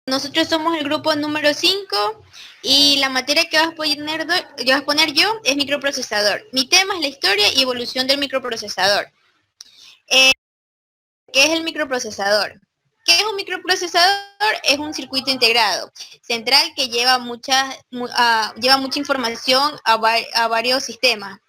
Nosotros somos el grupo número 5 y la materia que vas a poner yo es microprocesador. Mi tema es la historia y evolución del microprocesador. ¿Qué es el microprocesador? ¿Qué es un microprocesador? Es un circuito integrado central que lleva mucha información a varios sistemas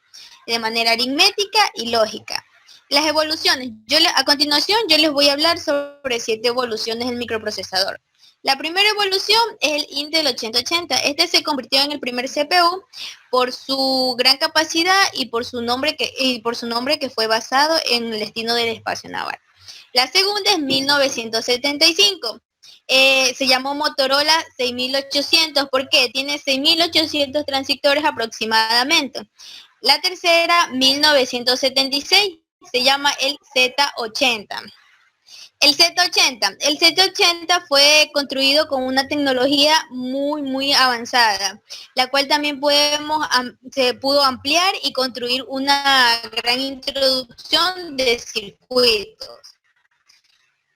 de manera aritmética y lógica. Las evoluciones. A continuación yo les voy a hablar sobre 7 evoluciones del microprocesador. La primera evolución es el Intel 8080. Este se convirtió en el primer CPU por su gran capacidad y por su nombre que fue basado en el destino del espacio naval. La segunda es 1975. Se llamó Motorola 6800 porque tiene 6800 transistores aproximadamente. La tercera, 1976, se llama el Z80. El Z80 fue construido con una tecnología muy avanzada, la cual también se pudo ampliar y construir una gran introducción de circuitos.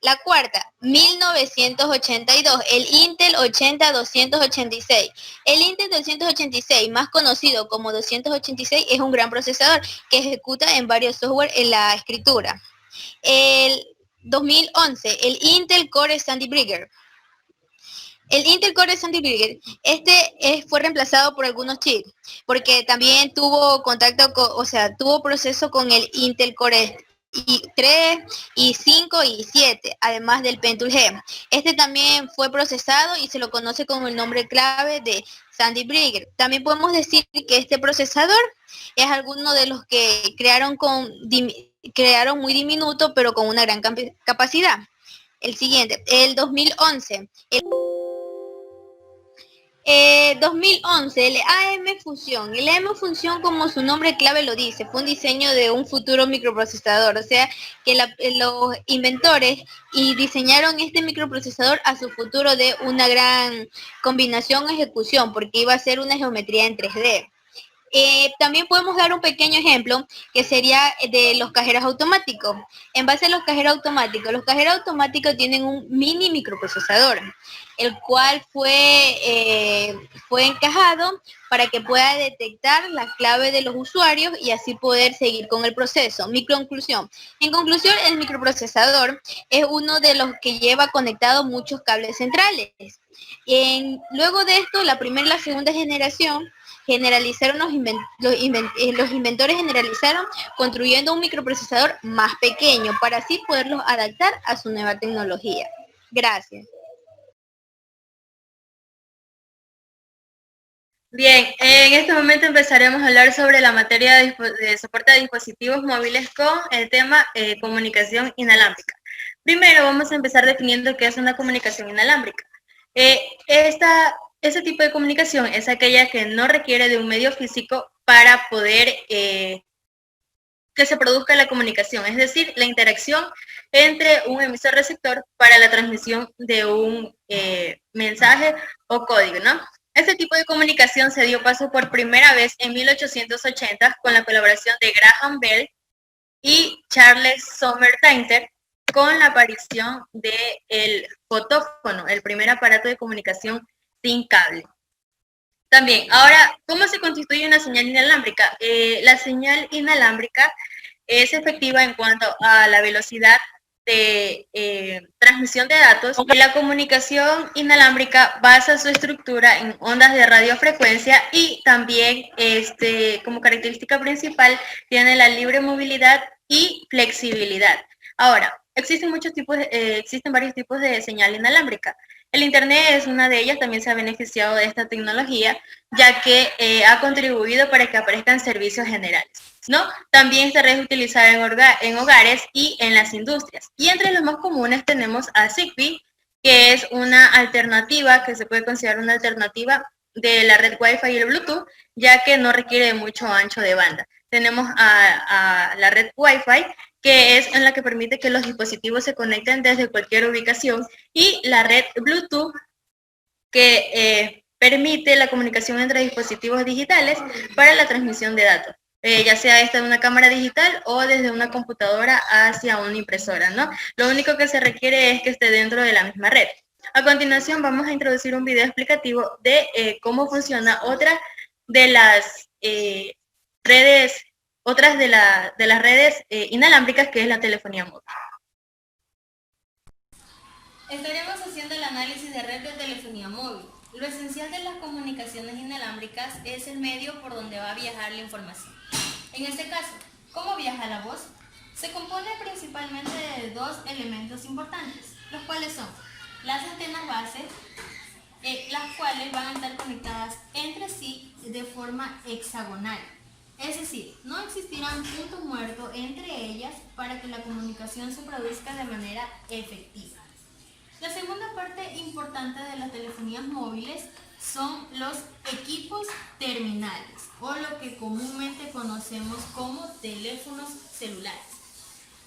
La cuarta, 1982, el Intel 80286. El Intel 286, más conocido como 286, es un gran procesador que ejecuta en varios software en la escritura. El 2011, el Intel Core Sandy Bridge. El Intel Core Sandy Bridge, fue reemplazado por algunos chips, porque también tuvo tuvo proceso con el Intel Core i3, i5 y i7, además del Pentium G. Este también fue procesado y se lo conoce como el nombre clave de Sandy Bridge. También podemos decir que este procesador es alguno de los que crearon muy diminuto, pero con una gran capacidad. El siguiente, el 2011. El 2011, el AM Fusion. El AM Fusion, como su nombre clave lo dice, fue un diseño de un futuro microprocesador. O sea, que los inventores diseñaron este microprocesador a su futuro de una gran combinación ejecución, porque iba a ser una geometría en 3D. También podemos dar un pequeño ejemplo que sería de los cajeros automáticos. En base a los cajeros automáticos tienen un mini microprocesador, el cual fue encajado para que pueda detectar la clave de los usuarios y así poder seguir con el proceso. Mi conclusión. En conclusión, el microprocesador es uno de los que lleva conectados muchos cables centrales. Luego de esto, la primera y la segunda generación los inventores generalizaron construyendo un microprocesador más pequeño para así poderlos adaptar a su nueva tecnología. Gracias. Bien, en este momento empezaremos a hablar sobre la materia de soporte de dispositivos móviles con el tema comunicación inalámbrica. Primero vamos a empezar definiendo qué es una comunicación inalámbrica. Este tipo de comunicación es aquella que no requiere de un medio físico para poder que se produzca la comunicación, es decir, la interacción entre un emisor-receptor para la transmisión de un mensaje o código, ¿no? Este tipo de comunicación se dio paso por primera vez en 1880 con la colaboración de Graham Bell y Charles Sommertainter con la aparición del fotófono, el primer aparato de comunicación sin cable. También, ahora, ¿cómo se constituye una señal inalámbrica? La señal inalámbrica es efectiva en cuanto a la velocidad de transmisión de datos. La comunicación inalámbrica basa su estructura en ondas de radiofrecuencia y también como característica principal tiene la libre movilidad y flexibilidad. Ahora, existen varios tipos de señal inalámbrica. El Internet es una de ellas, también se ha beneficiado de esta tecnología, ya que ha contribuido para que aparezcan servicios generales, ¿no? También esta red es utilizada en hogares y en las industrias. Y entre los más comunes tenemos a Zigbee, que es una alternativa, que se puede considerar una alternativa de la red Wi-Fi y el Bluetooth, ya que no requiere de mucho ancho de banda. Tenemos a la red Wi-Fi, que es en la que permite que los dispositivos se conecten desde cualquier ubicación, y la red Bluetooth, que permite la comunicación entre dispositivos digitales para la transmisión de datos, ya sea esta de una cámara digital o desde una computadora hacia una impresora, ¿no? Lo único que se requiere es que esté dentro de la misma red. A continuación vamos a introducir un video explicativo de cómo funciona otra de las redes, de las redes inalámbricas, que es la telefonía móvil. Estaremos haciendo el análisis de red de telefonía móvil. Lo esencial de las comunicaciones inalámbricas es el medio por donde va a viajar la información. En este caso, ¿cómo viaja la voz? Se compone principalmente de dos elementos importantes, los cuales son las antenas base, las cuales van a estar conectadas entre sí de forma hexagonal. Es decir, no existirán puntos muertos entre ellas para que la comunicación se produzca de manera efectiva. La segunda parte importante de las telefonías móviles son los equipos terminales, o lo que comúnmente conocemos como teléfonos celulares.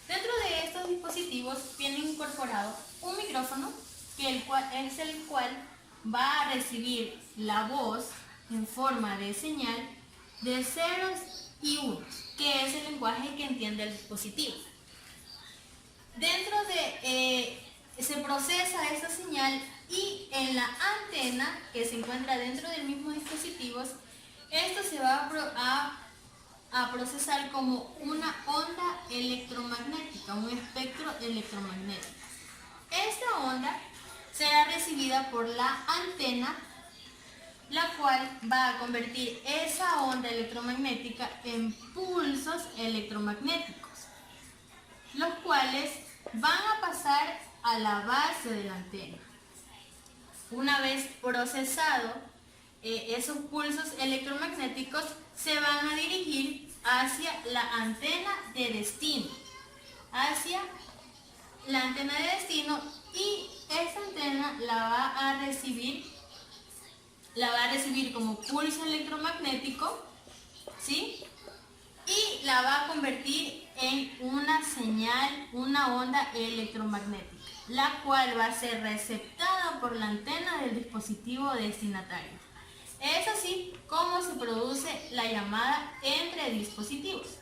Dentro de estos dispositivos viene incorporado un micrófono, el cual va a recibir la voz en forma de señal de ceros y unos, que es el lenguaje que entiende el dispositivo. Se procesa esta señal y en la antena que se encuentra dentro del mismo dispositivo, esto se va a procesar como una onda electromagnética, un espectro electromagnético. Esta onda será recibida por la antena, la cual va a convertir esa onda electromagnética en pulsos electromagnéticos, los cuales van a pasar a la base de la antena. Una vez procesado, esos pulsos electromagnéticos se van a dirigir hacia la antena de destino, y esta antena la va a recibir como pulso electromagnético, ¿sí? Y la va a convertir en una señal, una onda electromagnética, la cual va a ser receptada por la antena del dispositivo destinatario. Es así como se produce la llamada entre dispositivos.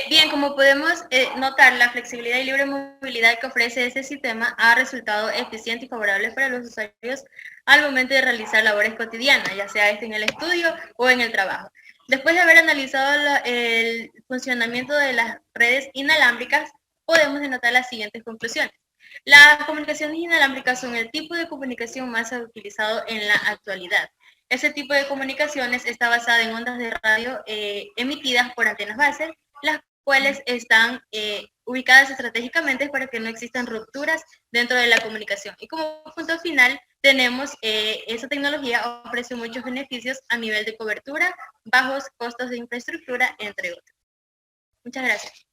Bien, como podemos notar, la flexibilidad y libre movilidad que ofrece este sistema ha resultado eficiente y favorable para los usuarios al momento de realizar labores cotidianas, ya sea en el estudio o en el trabajo. Después de haber analizado el funcionamiento de las redes inalámbricas, podemos denotar las siguientes conclusiones. Las comunicaciones inalámbricas son el tipo de comunicación más utilizado en la actualidad. Este tipo de comunicaciones está basada en ondas de radio emitidas por antenas base, las cuales están ubicadas estratégicamente para que no existan rupturas dentro de la comunicación. Y como punto final, tenemos esta tecnología ofrece muchos beneficios a nivel de cobertura, bajos costos de infraestructura, entre otros. Muchas gracias.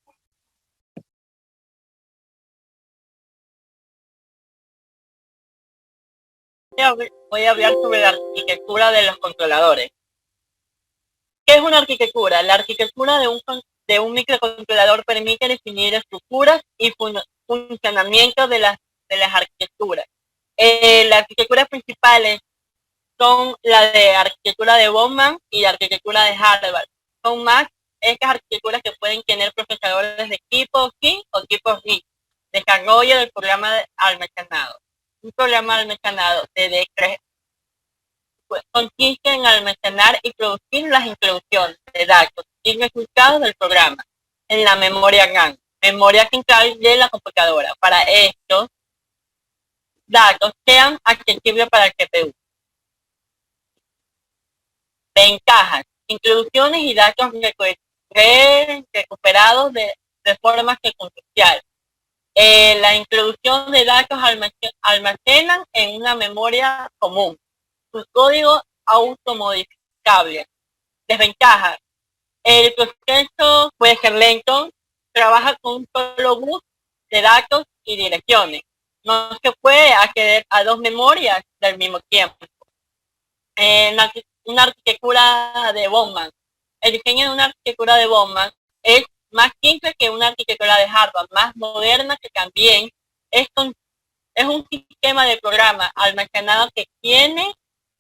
Voy a hablar sobre la arquitectura de los controladores. ¿Qué es una arquitectura? La arquitectura de un microcontrolador permite definir estructuras y funcionamiento de las arquitecturas. Las arquitecturas principales son la de arquitectura de Bowman y la arquitectura de Harvard. Son más estas arquitecturas que pueden tener procesadores de tipo C o tipo RISC. Desarrollo del programa de almacenado. Un programa almacenado DD3 consiste en almacenar y producir las instrucciones de datos y resultados del programa en la memoria RAM, memoria central de la computadora. Para estos datos sean accesibles para el CPU. Ventajas: introducciones y datos recuperados de forma secuencial. La introducción de datos almacenan en una memoria común. Su código automodificable. Desventajas: el proceso puede ser lento, trabaja con un solo bus de datos y direcciones. No se puede acceder a dos memorias del mismo tiempo. Una arquitectura de Bowman. El diseño de una arquitectura de Bowman es más simple que una arquitectura de Harvard, más moderna, que también es un sistema de programa almacenado que tiene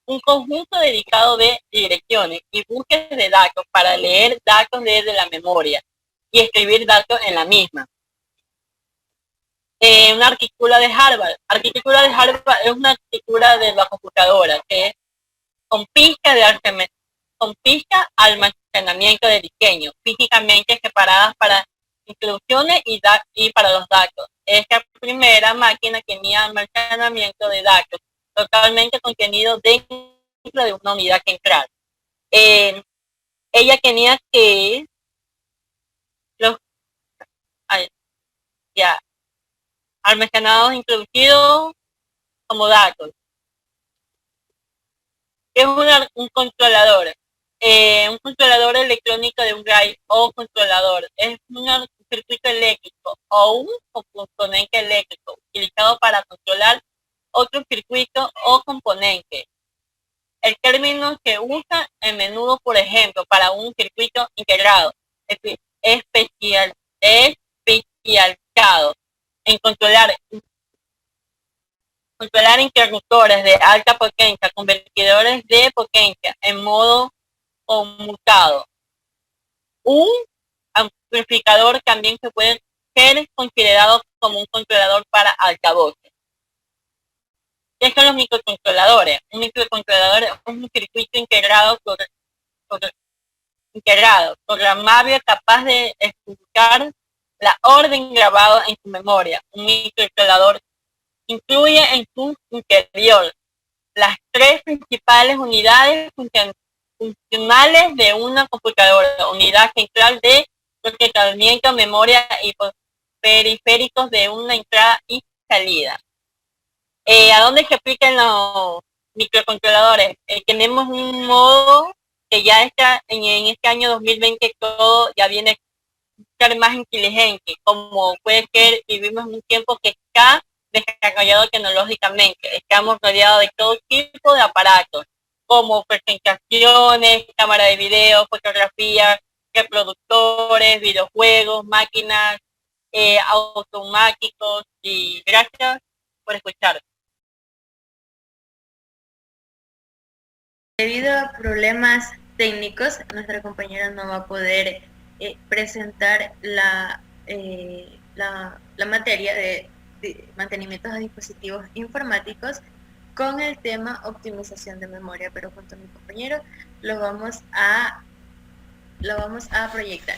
un conjunto dedicado de direcciones y buques de datos para leer datos desde la memoria y escribir datos en la misma. Una arquitectura de Harvard. Arquitectura de Harvard es una arquitectura de la computadora que es con pista almacenamiento de diseño, físicamente separadas para instrucciones y para los datos. Esta primera máquina tenía almacenamiento de datos totalmente contenido dentro de una unidad central. Ella tenía que los ya almacenados introducidos como datos. Es un controlador. Un controlador electrónico de un drive o controlador. Es un circuito eléctrico o un componente eléctrico utilizado para controlar otro circuito o componente. El término se usa en menudo, por ejemplo, para un circuito integrado, especializado en controlar interruptores de alta potencia, convertidores de potencia en modo conmutado. Un amplificador también se puede ser considerado como un controlador para altavoces. ¿Qué son los microcontroladores? Un microcontrolador es un circuito integrado, programable, capaz de ejecutar la orden grabada en su memoria. Un microcontrolador incluye en su interior las tres principales unidades funcionales de una computadora: unidad central de procesamiento, memoria y periféricos de una entrada y salida. ¿A dónde se aplican los microcontroladores? Tenemos un modo que ya está en este año 2020, todo ya viene a ser más inteligente, como puede ser, vivimos en un tiempo que está desarrollado tecnológicamente. Estamos rodeados de todo tipo de aparatos, como presentaciones, cámara de video, fotografía, reproductores, videojuegos, máquinas, automáticos, y gracias por escuchar. Debido a problemas técnicos, nuestra compañera no va a poder presentar la materia de mantenimientos de dispositivos informáticos con el tema optimización de memoria, pero junto a mi compañero lo vamos a proyectar.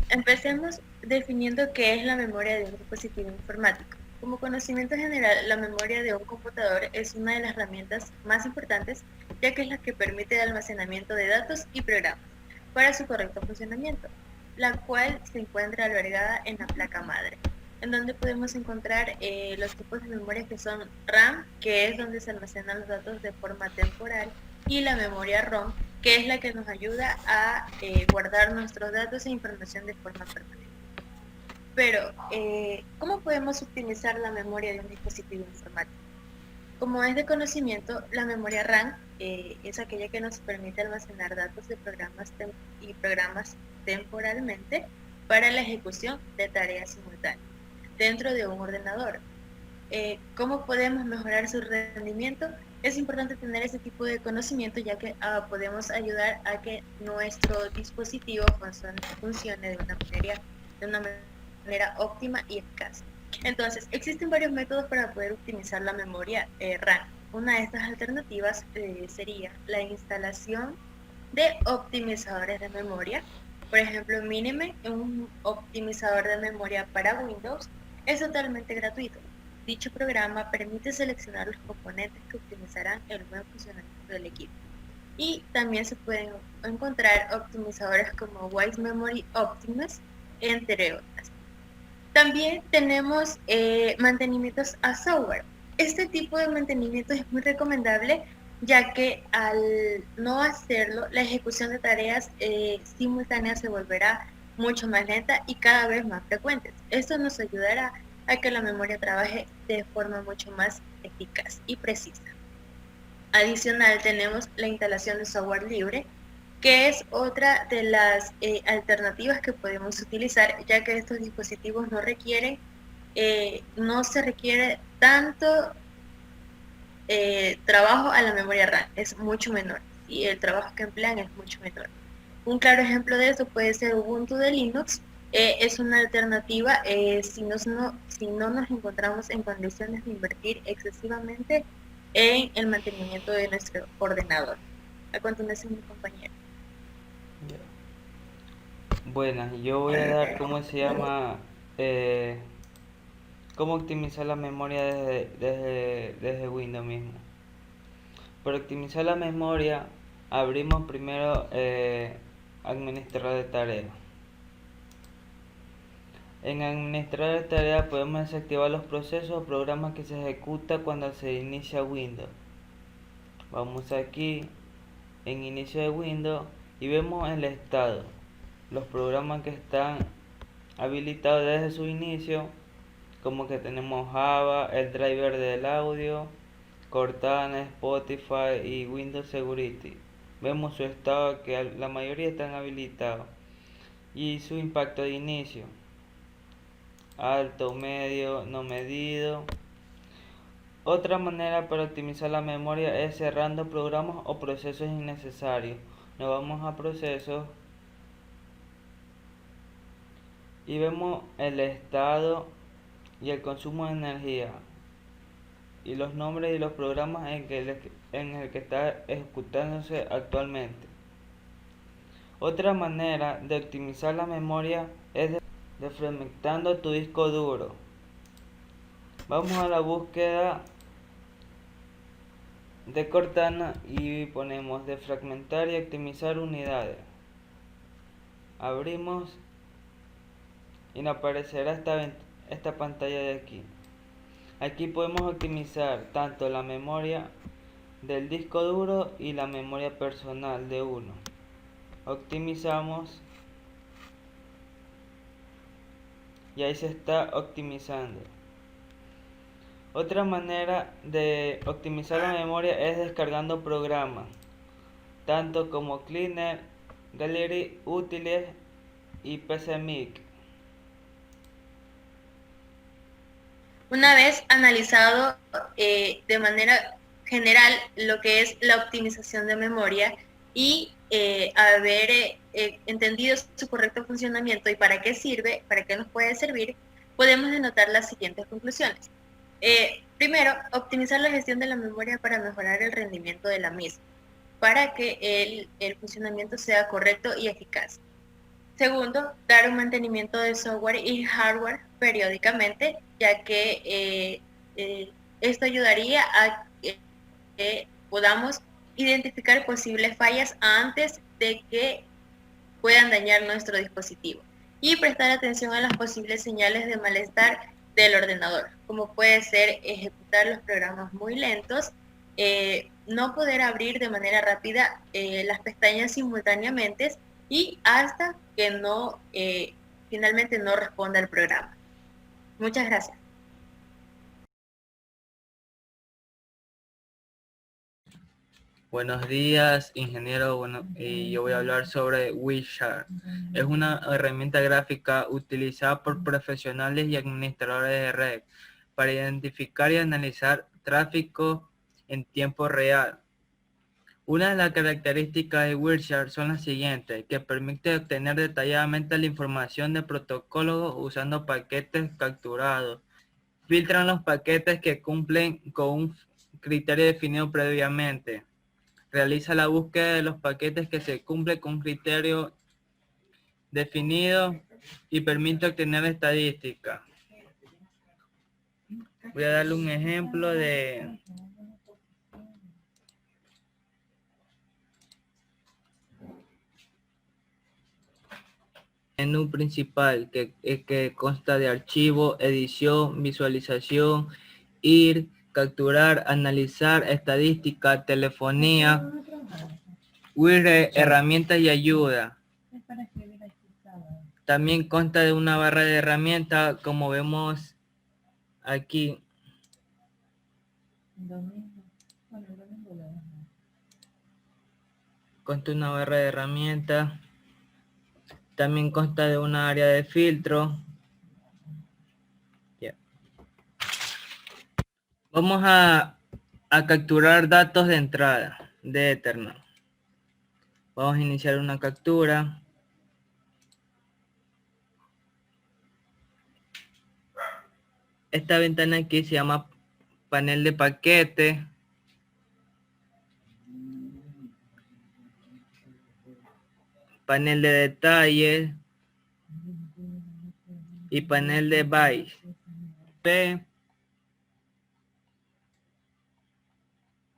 Empecemos definiendo qué es la memoria de un dispositivo informático. Como conocimiento general, la memoria de un computador es una de las herramientas más importantes, ya que es la que permite el almacenamiento de datos y programas para su correcto funcionamiento, la cual se encuentra albergada en la placa madre, en donde podemos encontrar los tipos de memoria que son RAM, que es donde se almacenan los datos de forma temporal, y la memoria ROM, que es la que nos ayuda a guardar nuestros datos e información de forma permanente. Pero, ¿cómo podemos optimizar la memoria de un dispositivo informático? Como es de conocimiento, la memoria RAM es aquella que nos permite almacenar datos de programas temporalmente para la ejecución de tareas simultáneas dentro de un ordenador. ¿Cómo podemos mejorar su rendimiento? Es importante tener ese tipo de conocimiento, ya que podemos ayudar a que nuestro dispositivo funcione de una manera óptima y eficaz. Entonces, existen varios métodos para poder optimizar la memoria RAM. Una de estas alternativas sería la instalación de optimizadores de memoria. Por ejemplo, Minime, un optimizador de memoria para Windows, es totalmente gratuito. Dicho programa permite seleccionar los componentes que optimizarán el buen funcionamiento del equipo. Y también se pueden encontrar optimizadores como Wise Memory Optimus, entre otras. También tenemos mantenimientos a software. Este tipo de mantenimiento es muy recomendable, ya que al no hacerlo, la ejecución de tareas simultáneas se volverá mucho más lenta y cada vez más frecuentes. Esto nos ayudará a que la memoria trabaje de forma mucho más eficaz y precisa. Adicional, tenemos la instalación de software libre, que es otra de las alternativas que podemos utilizar, ya que estos dispositivos no se requiere tanto trabajo a la memoria RAM, es mucho menor, y el trabajo que emplean es mucho menor. Un claro ejemplo de esto puede ser Ubuntu de Linux, es una alternativa si no nos encontramos en condiciones de invertir excesivamente en el mantenimiento de nuestro ordenador. A continuación, mi compañero. Buenas, yo voy a dar, ¿cómo se llama? ¿Cómo optimizar la memoria desde Windows mismo? Para optimizar la memoria, abrimos primero administrador de tareas. En administrador de tareas podemos desactivar los procesos o programas que se ejecutan cuando se inicia Windows. Vamos aquí en inicio de Windows y vemos el estado, los programas que están habilitados desde su inicio, como que tenemos Java, el driver del audio, Cortana, Spotify y Windows Security. Vemos su estado, que la mayoría están habilitados, y su impacto de inicio: alto, medio, no medido. Otra manera para optimizar la memoria es cerrando programas o procesos innecesarios. Nos vamos a procesos y vemos el estado y el consumo de energía y los nombres y los programas en el que está ejecutándose actualmente. Otra manera de optimizar la memoria es desfragmentando tu disco duro. Vamos a la búsqueda de Cortana y ponemos desfragmentar y optimizar unidades. Abrimos y nos aparecerá esta pantalla de aquí. Aquí podemos optimizar tanto la memoria del disco duro y la memoria personal de uno. Optimizamos y ahí se está optimizando. Otra manera de optimizar la memoria es descargando programas, tanto como Cleaner, Gallery, Útiles y PCMic. Una vez analizado de manera general lo que es la optimización de memoria y haber entendido su correcto funcionamiento y para qué sirve, para qué nos puede servir, podemos denotar las siguientes conclusiones. Primero, optimizar la gestión de la memoria para mejorar el rendimiento de la misma, para que el funcionamiento sea correcto y eficaz. Segundo, dar un mantenimiento de software y hardware periódicamente, ya que esto ayudaría a que podamos identificar posibles fallas antes de que puedan dañar nuestro dispositivo. Y prestar atención a las posibles señales de malestar del ordenador, como puede ser ejecutar los programas muy lentos, no poder abrir de manera rápida las pestañas simultáneamente y hasta que finalmente no responda el programa. Muchas gracias. Buenos días, ingeniero. Bueno, yo voy a hablar sobre Wishart. Es una herramienta gráfica utilizada por profesionales y administradores de red para identificar y analizar tráfico en tiempo real. Una de las características de Wishart son las siguientes, que permite obtener detalladamente la información de protocolos usando paquetes capturados. Filtran los paquetes que cumplen con un criterio definido previamente. Realiza la búsqueda de los paquetes que se cumplen con un criterio definido y permite obtener estadísticas. Voy a darle un ejemplo de menú principal que consta de archivo, edición, visualización, ir, capturar, analizar, estadística, telefonía, WIR, herramientas y ayuda. También consta de una barra de herramientas, como vemos aquí. Consta de una barra de herramientas. También consta de una área de filtro. Yeah. Vamos a capturar datos de entrada de Ethernet. Vamos a iniciar una captura. esta ventana aquí se llama panel de paquete. Panel de detalles y panel de bytes. P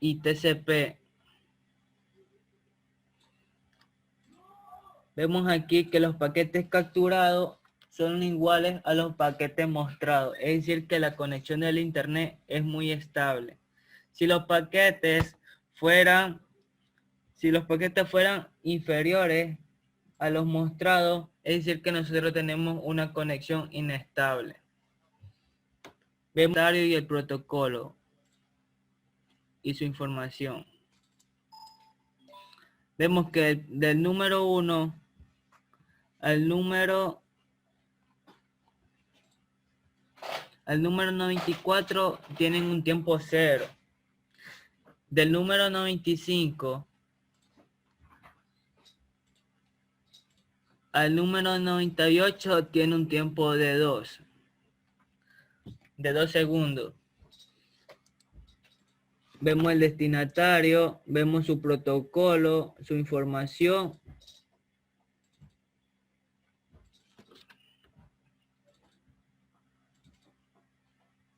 y TCP. Vemos aquí que los paquetes capturados son iguales a los paquetes mostrados, es decir que la conexión del internet es muy estable. Si los paquetes fueran inferiores a los mostrados, es decir que nosotros tenemos una conexión inestable. Vemos el y el protocolo y su información. Vemos que del número 1 al número 94 tienen un tiempo 0. Del número 95 al número 98 tiene un tiempo de 2 segundos. Vemos el destinatario, vemos su protocolo, su información.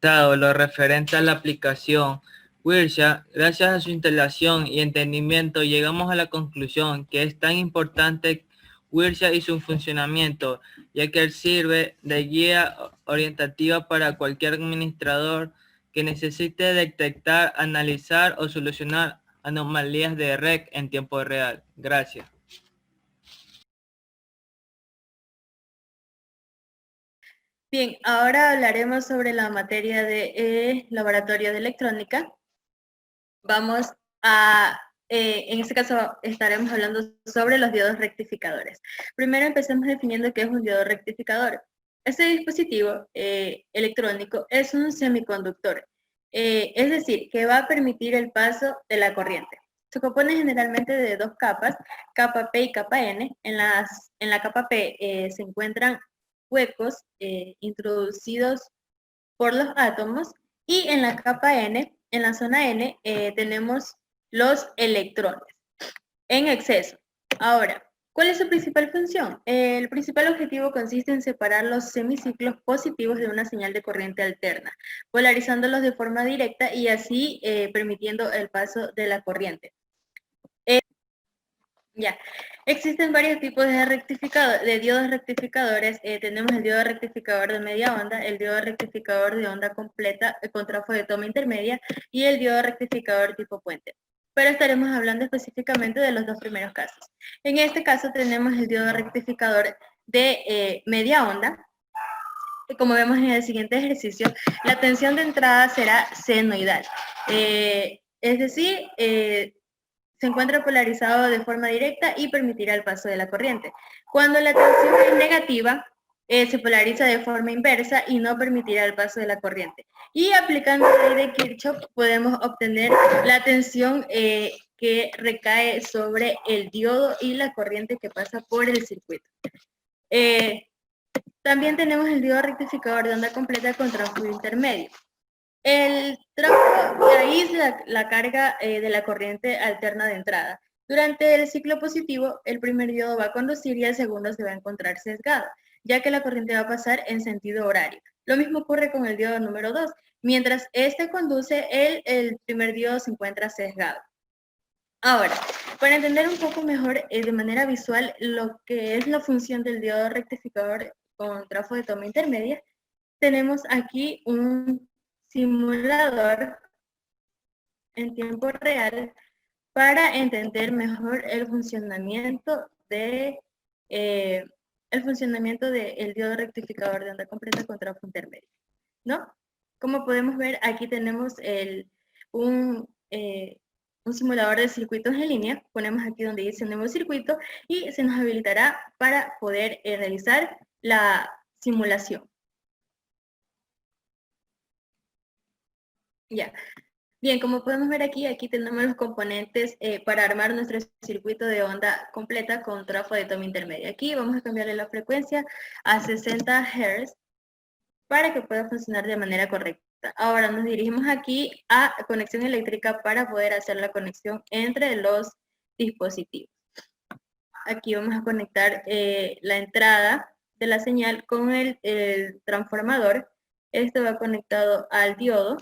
Lo referente a la aplicación Wirsha, gracias a su instalación y entendimiento, llegamos a la conclusión que es tan importante Wirsha y su funcionamiento, ya que sirve de guía orientativa para cualquier administrador que necesite detectar, analizar o solucionar anomalías de red en tiempo real. Gracias. Bien, ahora hablaremos sobre la materia de laboratorio de electrónica. Vamos a, en este caso estaremos hablando sobre los diodos rectificadores. Primero empecemos definiendo qué es un diodo rectificador. Este dispositivo electrónico es un semiconductor, es decir, que va a permitir el paso de la corriente. Se compone generalmente de dos capas, capa P y capa N. En la capa P se encuentran huecos introducidos por los átomos, y en la capa N, en la zona N, tenemos los electrones en exceso. Ahora, ¿cuál es su principal función? El principal objetivo consiste en separar los semiciclos positivos de una señal de corriente alterna, polarizándolos de forma directa y así permitiendo el paso de la corriente. Existen varios tipos de diodos rectificadores. Tenemos el diodo rectificador de media onda, el diodo rectificador de onda completa con trafo de toma intermedia y el diodo rectificador tipo puente. Pero estaremos hablando específicamente de los dos primeros casos. En este caso tenemos el diodo rectificador de media onda. Como vemos en el siguiente ejercicio, la tensión de entrada será senoidal. Es decir, se encuentra polarizado de forma directa y permitirá el paso de la corriente. Cuando la tensión es negativa, se polariza de forma inversa y no permitirá el paso de la corriente. Y aplicando la ley de Kirchhoff podemos obtener la tensión que recae sobre el diodo y la corriente que pasa por el circuito. También tenemos el diodo rectificador de onda completa con trafo intermedio. El trafo aísla la carga de la corriente alterna de entrada. Durante el ciclo positivo, el primer diodo va a conducir y el segundo se va a encontrar sesgado, ya que la corriente va a pasar en sentido horario. Lo mismo ocurre con el diodo número 2. Mientras este conduce, el primer diodo se encuentra sesgado. Ahora, para entender un poco mejor de manera visual lo que es la función del diodo rectificador con trafo de toma intermedia, tenemos aquí un simulador en tiempo real para entender mejor el funcionamiento del diodo rectificador de onda completa con trafo intermedio, ¿no? Como podemos ver, aquí tenemos un simulador de circuitos en línea. Ponemos aquí donde dice nuevo circuito y se nos habilitará para poder realizar la simulación. Ya. Bien, como podemos ver aquí tenemos los componentes para armar nuestro circuito de onda completa con trafo de toma intermedia. Aquí vamos a cambiarle la frecuencia a 60 Hz para que pueda funcionar de manera correcta. Ahora nos dirigimos aquí a conexión eléctrica para poder hacer la conexión entre los dispositivos. Aquí vamos a conectar la entrada de la señal con el transformador. Esto va conectado al diodo,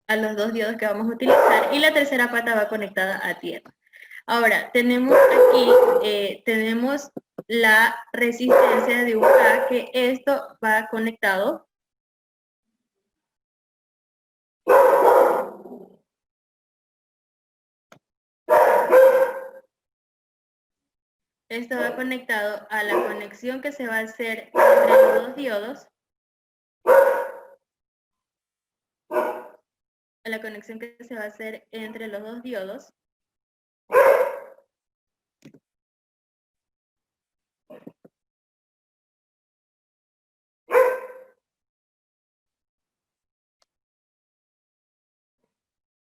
a los dos diodos que vamos a utilizar, y la tercera pata va conectada a tierra. Ahora, tenemos aquí, tenemos la resistencia de un A, que esto va conectado a la conexión que se va a hacer entre los dos diodos. A la conexión que se va a hacer entre los dos diodos.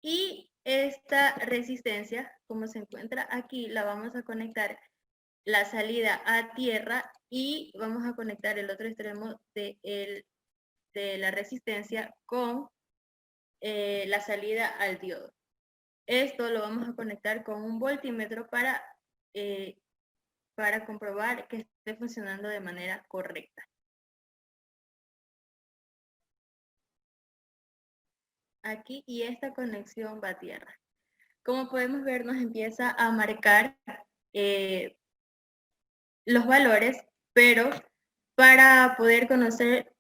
Y esta resistencia, como se encuentra aquí, la vamos a conectar la salida a tierra y vamos a conectar el otro extremo de la resistencia con la salida al diodo. Esto lo vamos a conectar con un voltímetro para comprobar que esté funcionando de manera correcta. Aquí, y esta conexión va a tierra. Como podemos ver, nos empieza a marcar los valores, pero para poder conocer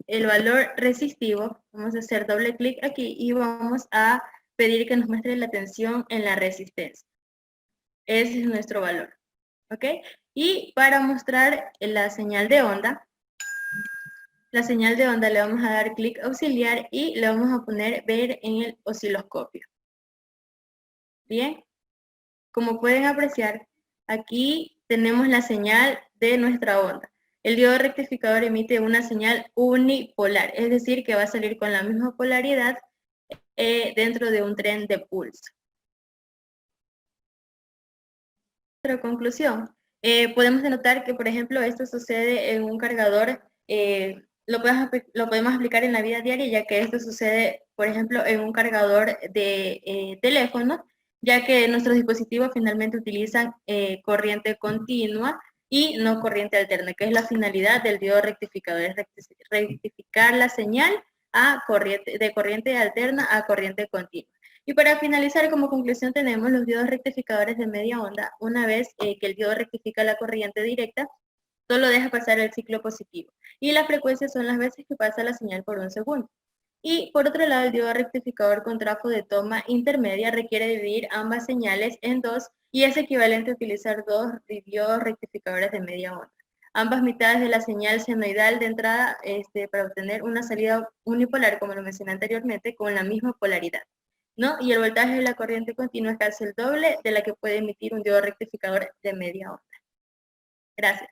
el valor resistivo, vamos a hacer doble clic aquí y vamos a pedir que nos muestre la tensión en la resistencia. Ese es nuestro valor, ¿ok? Y para mostrar la señal de onda, le vamos a dar clic auxiliar y le vamos a poner ver en el osciloscopio. Bien, como pueden apreciar, aquí tenemos la señal de nuestra onda. El diodo rectificador emite una señal unipolar, es decir, que va a salir con la misma polaridad dentro de un tren de pulso. Nuestra conclusión, podemos denotar que, por ejemplo, esto sucede en un cargador, lo podemos aplicar en la vida diaria, ya que esto sucede, por ejemplo, en un cargador de teléfono, ya que nuestros dispositivos finalmente utilizan corriente continua y no corriente alterna, que es la finalidad del diodo rectificador, es rectificar la señal de corriente alterna a corriente continua. Y para finalizar, como conclusión, tenemos los diodos rectificadores de media onda. Una vez que el diodo rectifica la corriente directa, solo deja pasar el ciclo positivo. Y las frecuencias son las veces que pasa la señal por un segundo. Y por otro lado, el diodo rectificador con trafo de toma intermedia requiere dividir ambas señales en dos y es equivalente a utilizar dos diodos rectificadores de media onda. Ambas mitades de la señal senoidal de entrada para obtener una salida unipolar, como lo mencioné anteriormente, con la misma polaridad, ¿no? Y el voltaje de la corriente continua es casi el doble de la que puede emitir un diodo rectificador de media onda. Gracias.